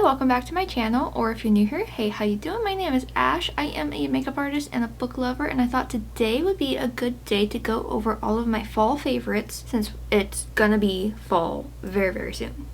welcome back to my channel, or if you're new here, hey, how you doing? My name is Ash. I am a makeup artist and a book lover, and I thought today would be a good day to go over all of my fall favorites since it's gonna be fall very, very soon.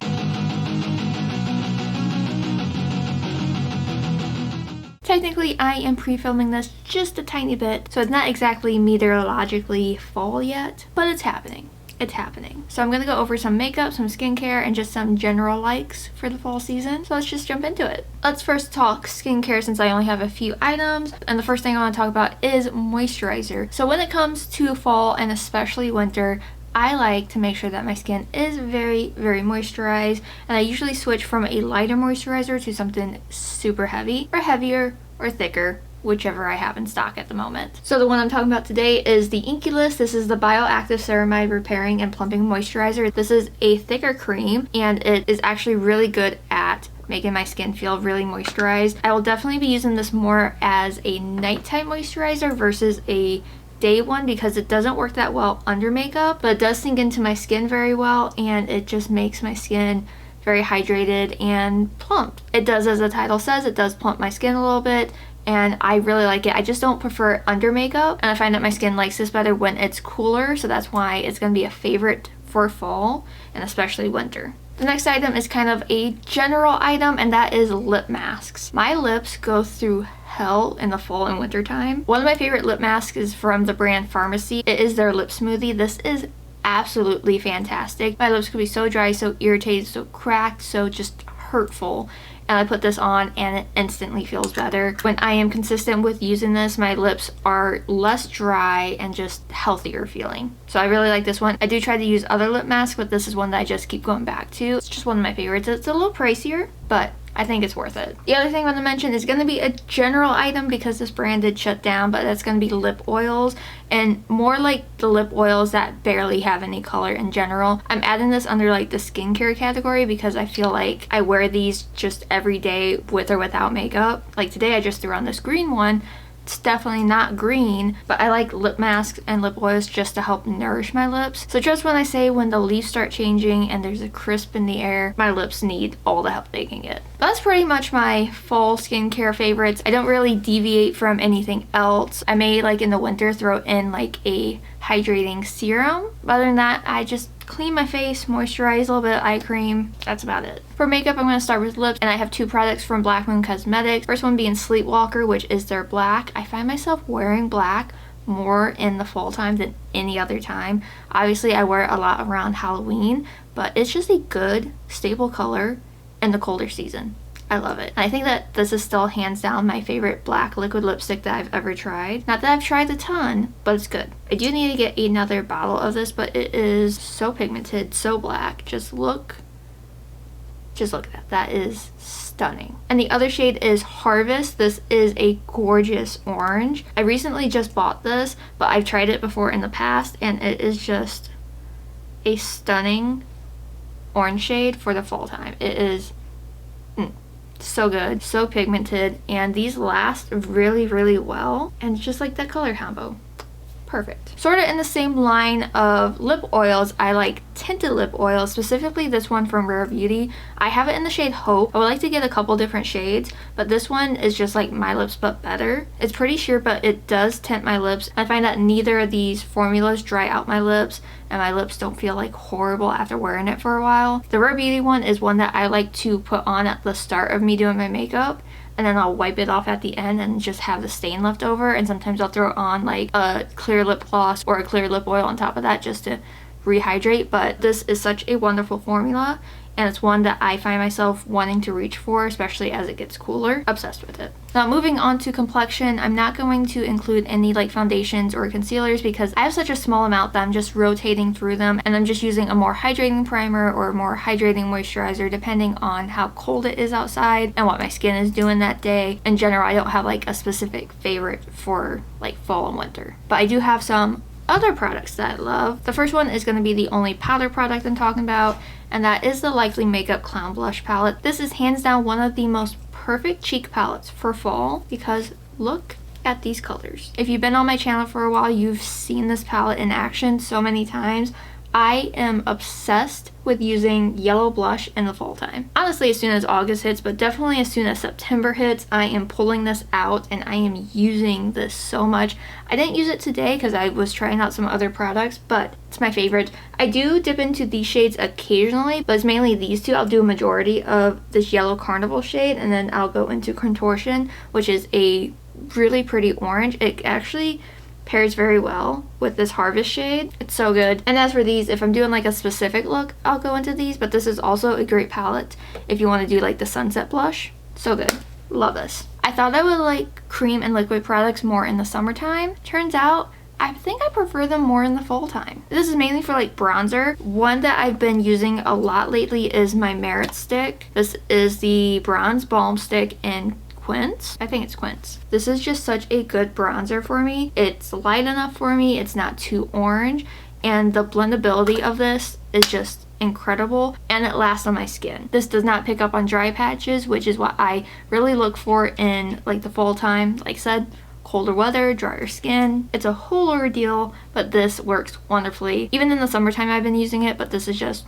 Technically, I am pre-filming this just a tiny bit, so it's not exactly meteorologically fall yet, but it's happening. It's happening. So I'm gonna go over some makeup, some skincare, and just some general likes for the fall season. So let's just jump into it. Let's first talk skincare since I only have a few items. And the first thing I want to talk about is moisturizer. So when it comes to fall and especially winter, I like to make sure that my skin is very, very moisturized. And I usually switch from a lighter moisturizer to something super heavy or heavier or thicker, whichever I have in stock at the moment. So the one I'm talking about today is the Inkey List. This is the Bioactive Ceramide Repairing and Plumping Moisturizer. This is a thicker cream and it is actually really good at making my skin feel really moisturized. I will definitely be using this more as a nighttime moisturizer versus a day one because it doesn't work that well under makeup, but it does sink into my skin very well and it just makes my skin very hydrated and plump. It does, as the title says, it does plump my skin a little bit, and I really like it. I just don't prefer it under makeup, and I find that my skin likes this better when it's cooler, so that's why it's going to be a favorite for fall and especially winter. The next item is kind of a general item, and that is lip masks. My lips go through hell in the fall and winter time. One of my favorite lip masks is from the brand Farmacy. It is their Lip Smoothie. This is absolutely fantastic. My lips could be so dry, so irritated, so cracked, so just hurtful, and I put this on and it instantly feels better. When I am consistent with using this, my lips are less dry and just healthier feeling. So I really like this one. I do try to use other lip masks, but this is one that I just keep going back to. It's just one of my favorites. It's a little pricier, but I think it's worth it. The other thing I want to mention is going to be a general item because this brand did shut down, but that's going to be lip oils, and more like the lip oils that barely have any color in general. I'm adding this under like the skincare category because I feel like I wear these just every day with or without makeup. Like today I just threw on this green one. It's definitely not green, but I like lip masks and lip oils just to help nourish my lips. So just when I say when the leaves start changing and there's a crisp in the air, my lips need all the help they can get. But that's pretty much my fall skincare favorites. I don't really deviate from anything else. I may, like in the winter, throw in like a hydrating serum. But other than that, I just clean my face, moisturize, a little bit of eye cream. That's about it. For makeup, I'm going to start with lips, and I have two products from Black Moon Cosmetics. First one being Sleepwalker, which is their black. I find myself wearing black more in the fall time than any other time. Obviously, I wear it a lot around Halloween, but it's just a good, stable color in the colder season. I love it. And I think that this is still hands down my favorite black liquid lipstick that I've ever tried. Not that I've tried a ton, but it's good. I do need to get another bottle of this, but it is so pigmented, so black. Just look at that. That is stunning. And the other shade is Harvest. This is a gorgeous orange. I recently just bought this, but I've tried it before in the past, and it is just a stunning orange shade for the fall time. It is so good, so pigmented, and these last really, really well, and just like that color combo. Perfect. Sort of in the same line of lip oils, I like tinted lip oils, specifically this one from Rare Beauty. I have it in the shade Hope. I would like to get a couple different shades, but this one is just like my lips but better. It's pretty sheer, but it does tint my lips. I find that neither of these formulas dry out my lips, and my lips don't feel like horrible after wearing it for a while. The Rare Beauty one is one that I like to put on at the start of me doing my makeup, and then I'll wipe it off at the end and just have the stain left over, and sometimes I'll throw on like a clear lip gloss or a clear lip oil on top of that just to rehydrate. But this is such a wonderful formula, and it's one that I find myself wanting to reach for, especially as it gets cooler. Obsessed with it. Now moving on to complexion, I'm not going to include any like foundations or concealers because I have such a small amount that I'm just rotating through them, and I'm just using a more hydrating primer or a more hydrating moisturizer depending on how cold it is outside and what my skin is doing that day. In general, I don't have like a specific favorite for like fall and winter, but I do have some other products that I love. The first one is going to be the only powder product I'm talking about, and that is the Likely Makeup Clown Blush Palette. This is hands down one of the most perfect cheek palettes for fall because look at these colors. If you've been on my channel for a while, you've seen this palette in action so many times. I am obsessed with using yellow blush in the fall time. Honestly, as soon as August hits, but definitely as soon as September hits, I am pulling this out and I am using this so much. I didn't use it today because I was trying out some other products, but it's my favorite. I do dip into these shades occasionally, but it's mainly these two. I'll do a majority of this yellow carnival shade, and then I'll go into contortion, which is a really pretty orange. It actually pairs very well with this harvest shade. It's so good. And as for these, if I'm doing like a specific look, I'll go into these, but this is also a great palette if you want to do like the sunset blush. So good. Love this. I thought I would like cream and liquid products more in the summertime. Turns out I think I prefer them more in the fall time. This is mainly for like bronzer. One that I've been using a lot lately is my Merit stick. This is the Bronze Balm stick in Quince. I think it's Quince. This is just such a good bronzer for me. It's light enough for me. It's not too orange. And the blendability of this is just incredible, and it lasts on my skin. This does not pick up on dry patches, which is what I really look for in like the fall time. Like I said, colder weather, drier skin. It's a whole ordeal, but this works wonderfully. Even in the summertime I've been using it, but this is just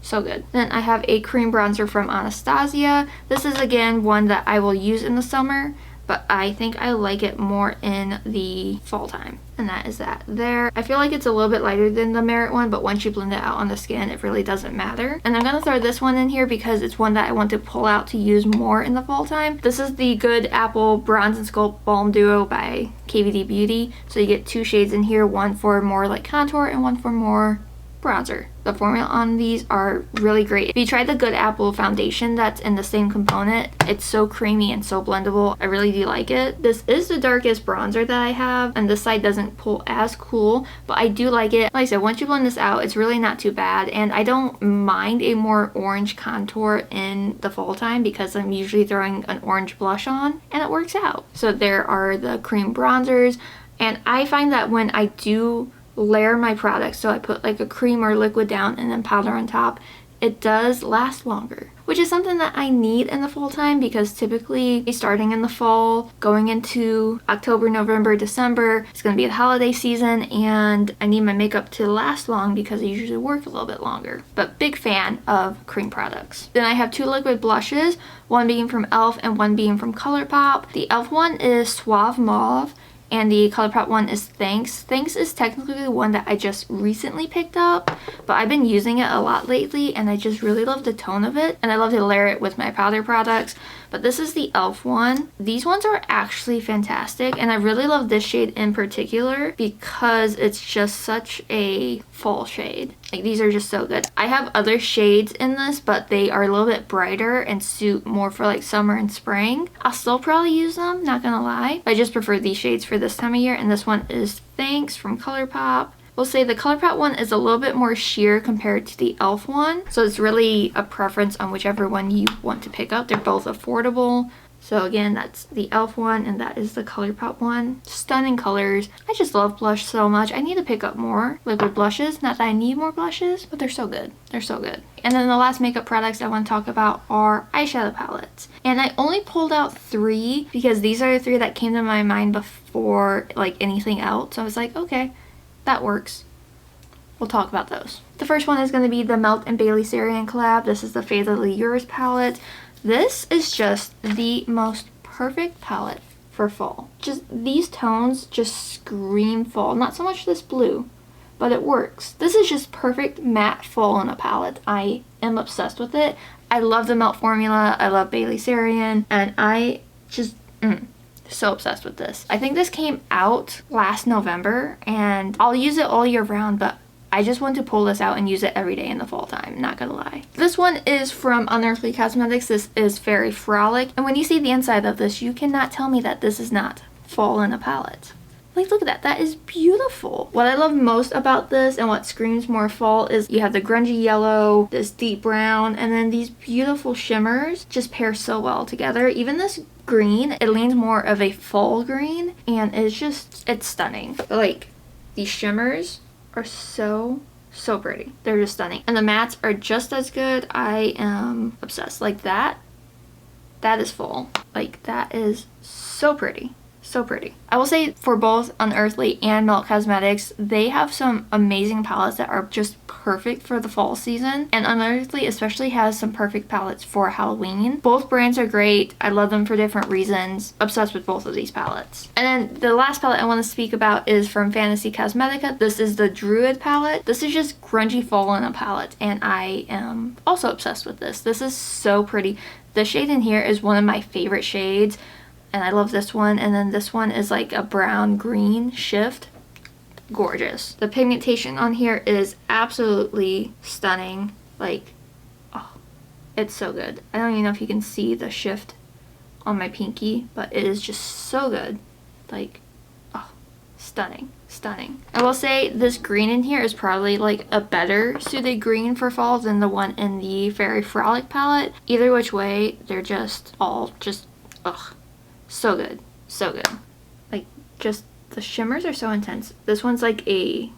so good. Then I have a cream bronzer from Anastasia. This is again one that I will use in the summer, but I think I like it more in the fall time. And that is that there. I feel like it's a little bit lighter than the Merit one, but once you blend it out on the skin, it really doesn't matter. And I'm gonna throw this one in here because it's one that I want to pull out to use more in the fall time. This is the Good Apple Bronze and Sculpt Balm Duo by KVD Beauty. So you get two shades in here, one for more like contour and one for more bronzer. The formula on these are really great. If you try the Good Apple foundation that's in the same component, it's so creamy and so blendable. I really do like it. This is the darkest bronzer that I have, and this side doesn't pull as cool, but I do like it. Like I said, once you blend this out, it's really not too bad, and I don't mind a more orange contour in the fall time because I'm usually throwing an orange blush on, and it works out. So there are the cream bronzers, and I find that when I do layer my products, so I put like a cream or liquid down and then powder on top, it does last longer, which is something that I need in the fall time because typically starting in the fall, going into October, November, December, it's going to be the holiday season and I need my makeup to last long because I usually work a little bit longer. But big fan of cream products. Then I have two liquid blushes, one being from e.l.f. and one being from Colourpop. The e.l.f. one is Sauve Mauve, and the Colourpop one is Thanks. Thanks is technically the one that I just recently picked up, but I've been using it a lot lately and I just really love the tone of it, and I love to layer it with my powder products. But this is the e.l.f. one. These ones are actually fantastic, and I really love this shade in particular because it's just such a fall shade. Like, these are just so good. I have other shades in this, but they are a little bit brighter and suit more for like summer and spring. I'll still probably use them, not gonna lie. I just prefer these shades for this time of year, and this one is Thanks from Colourpop. We'll say the Colourpop one is a little bit more sheer compared to the e.l.f. one, so it's really a preference on whichever one you want to pick up. They're both affordable. So again, that's the e.l.f. one and that is the Colourpop one. Stunning colors. I just love blush so much. I need to pick up more liquid blushes. Not that I need more blushes, but they're so good. They're so good. And then the last makeup products I want to talk about are eyeshadow palettes. And I only pulled out 3 because these are the 3 that came to my mind before like anything else. So I was like, okay, that works. We'll talk about those. The first one is going to be the Melt and Bailey Sarian collab. This is the Faithfully Yours palette. This is just the most perfect palette for fall. Just these tones just scream fall. Not so much this blue, but it works. This is just perfect matte fall in a palette. I am obsessed with it. I love the Melt formula. I love Bailey Sarian, and I just so obsessed with this. I think this came out last November, and I'll use it all year round, but I just want to pull this out and use it every day in the fall time, not gonna lie. This one is from Unearthly Cosmetics. This is Very Frolic, and when you see the inside of this, you cannot tell me that this is not fall in a palette. Like, look at that. That is beautiful. What I love most about this and what screams more fall is you have the grungy yellow, this deep brown, and then these beautiful shimmers just pair so well together. Even this green, it leans more of a fall green, and it's stunning. Like, these shimmers are so pretty. They're just stunning. And the mattes are just as good. I am obsessed. Like that is full. Like, that is so pretty. So pretty. I will say for both Unearthly and Milk Cosmetics, they have some amazing palettes that are just perfect for the fall season. And Unearthly especially has some perfect palettes for Halloween. Both brands are great. I love them for different reasons. Obsessed with both of these palettes. And then the last palette I want to speak about is from Fantasy Cosmetica. This is the Druid palette. This is just grungy fall in a palette, and I am also obsessed with this. This is so pretty. The shade in here is one of my favorite shades. And I love this one, and then this one is like a brown green shift. Gorgeous. The pigmentation on here is absolutely stunning. Like, oh, it's so good. I don't even know if you can see the shift on my pinky, but it is just so good. Like, oh, stunning, stunning. I will say this green in here is probably like a better suited green for fall than the one in the Fairy Frolic palette. Either which way, they're just all just, ugh. So good. So good. Like, just the shimmers are so intense. This one's like a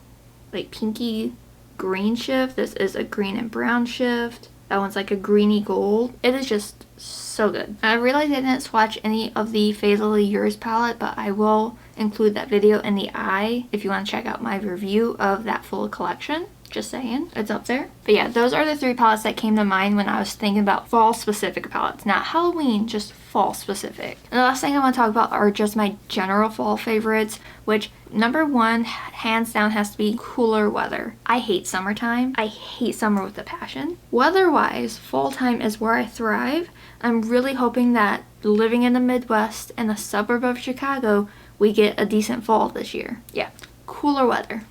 pinky green shift. This is a green and brown shift. That one's like a greeny gold. It is just so good. I realized I didn't swatch any of the Phasally Yours palette, but I will include that video in the eye if you want to check out my review of that full collection. Just saying, it's up there. But yeah, those are the 3 palettes that came to mind when I was thinking about fall specific palettes. Not Halloween, just fall specific. And the last thing I want to talk about are just my general fall favorites, which number 1, hands down, has to be cooler weather. I hate summertime. I hate summer with a passion. Weather-wise, fall time is where I thrive. I'm really hoping that living in the Midwest and a suburb of Chicago, we get a decent fall this year. Yeah, cooler weather.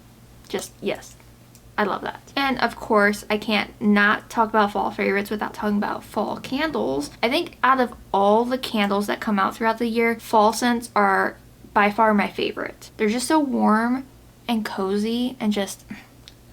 Just, yes. I love that. And of course, I can't not talk about fall favorites without talking about fall candles. I think out of all the candles that come out throughout the year, fall scents are by far my favorite. They're just so warm and cozy and just,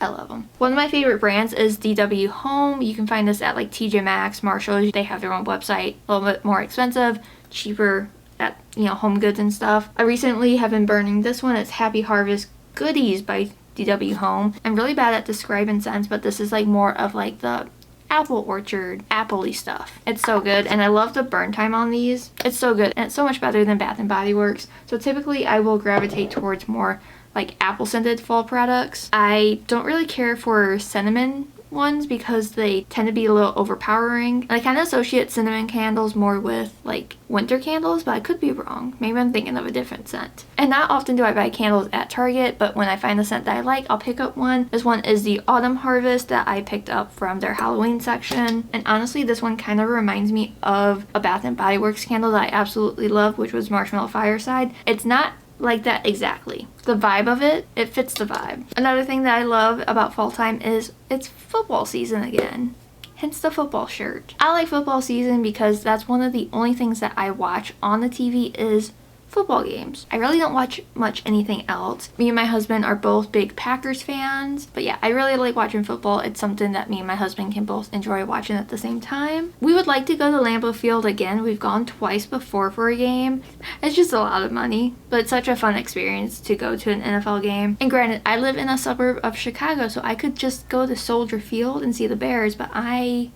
I love them. One of my favorite brands is DW Home. You can find this at like TJ Maxx, Marshalls. They have their own website, a little bit more expensive, cheaper at, you know, Home Goods and stuff. I recently have been burning this one. It's Happy Harvest Goodies by DW Home. I'm really bad at describing scents, but this is like more of like the apple orchard, apple-y stuff. It's so good, and I love the burn time on these. It's so good, and it's so much better than Bath & Body Works. So typically I will gravitate towards more like apple scented fall products. I don't really care for cinnamon ones because they tend to be a little overpowering. And I kind of associate cinnamon candles more with like winter candles, but I could be wrong. Maybe I'm thinking of a different scent. And not often do I buy candles at Target, but when I find a scent that I like, I'll pick up one. This one is the Autumn Harvest that I picked up from their Halloween section. And honestly, this one kind of reminds me of a Bath & Body Works candle that I absolutely love, which was Marshmallow Fireside. It's not like that exactly. The vibe of it fits the vibe. Another thing that I love about fall time is it's football season again. Hence the football shirt. I like football season because that's one of the only things that I watch on the TV is football games. I really don't watch much anything else. Me and my husband are both big Packers fans, but yeah, I really like watching football. It's something that me and my husband can both enjoy watching at the same time. We would like to go to Lambeau Field again. We've gone twice before for a game. It's just a lot of money, but it's such a fun experience to go to an NFL game. And granted, I live in a suburb of Chicago, so I could just go to Soldier Field and see the Bears, but I'm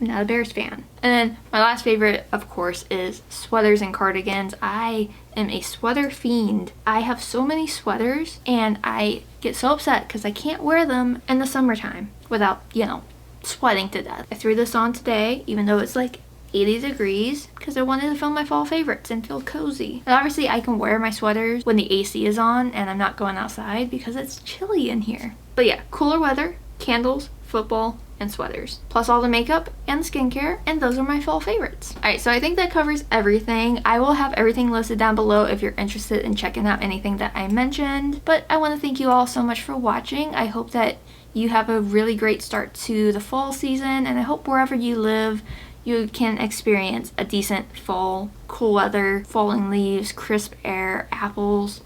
not a Bears fan. And then my last favorite, of course, is sweaters and cardigans. I am a sweater fiend. I have so many sweaters and I get so upset because I can't wear them in the summertime without, you know, sweating to death. I threw this on today, even though it's like 80 degrees, because I wanted to film my fall favorites and feel cozy. And obviously I can wear my sweaters when the AC is on and I'm not going outside because it's chilly in here. But yeah, cooler weather, candles, football, and sweaters, plus all the makeup and skincare, and those are my fall favorites. Alright, so I think that covers everything. I will have everything listed down below if you're interested in checking out anything that I mentioned, but I want to thank you all so much for watching. I hope that you have a really great start to the fall season, and I hope wherever you live, you can experience a decent fall, cool weather, falling leaves, crisp air, apples,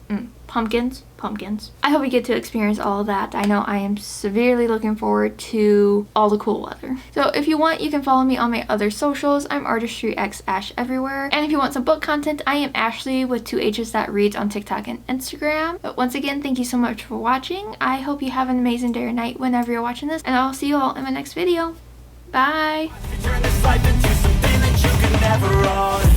pumpkins. I hope you get to experience all of that. I know I am severely looking forward to all the cool weather. So if you want, you can follow me on my other socials. I'm artistryxashh everywhere. And if you want some book content, I am Ashley with 2 H's that reads on TikTok and Instagram. But once again, thank you so much for watching. I hope you have an amazing day or night whenever you're watching this, and I'll see you all in my next video. Bye! Turn this life into something that you can never run.